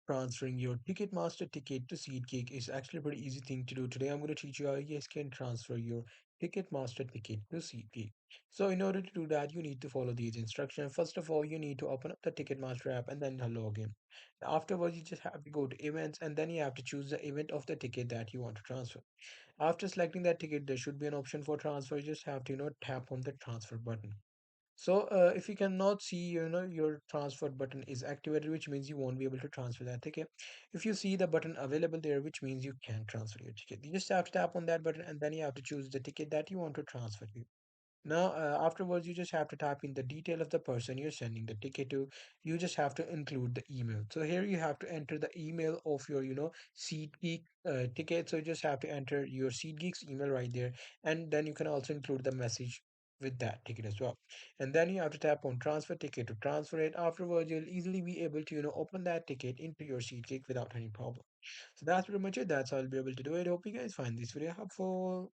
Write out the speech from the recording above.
transferring your Ticketmaster ticket to SeatGeek is actually a pretty easy thing to do. Today, I'm going to teach you how you guys can transfer your Ticketmaster ticket to SeatGeek. So, in order to do that, you need to follow these instructions. First of all, you need to open up the Ticketmaster app and then log in. Afterwards, you just have to go to events and then you have to choose the event of the ticket that you want to transfer. After selecting that ticket, there should be an option for transfer. You just have to, tap on the transfer button. So if you cannot see, your transfer button is activated, which means you won't be able to transfer that ticket. If you see the button available there, which means you can transfer your ticket, you just have to tap on that button and then you have to choose the ticket that you want to transfer to. Now, afterwards, you just have to type in the detail of the person you're sending the ticket to. You just have to include the email. So here you have to enter the email of your, SeatGeek ticket. So you just have to enter your SeatGeek's email right there, and then you can also include the message with that ticket as well. And then you have to tap on transfer ticket to transfer it. Afterwards, you'll easily be able to, open that ticket into your SeatGeek without any problem. So that's pretty much it. That's how I'll be able to do it. Hope you guys find this video helpful.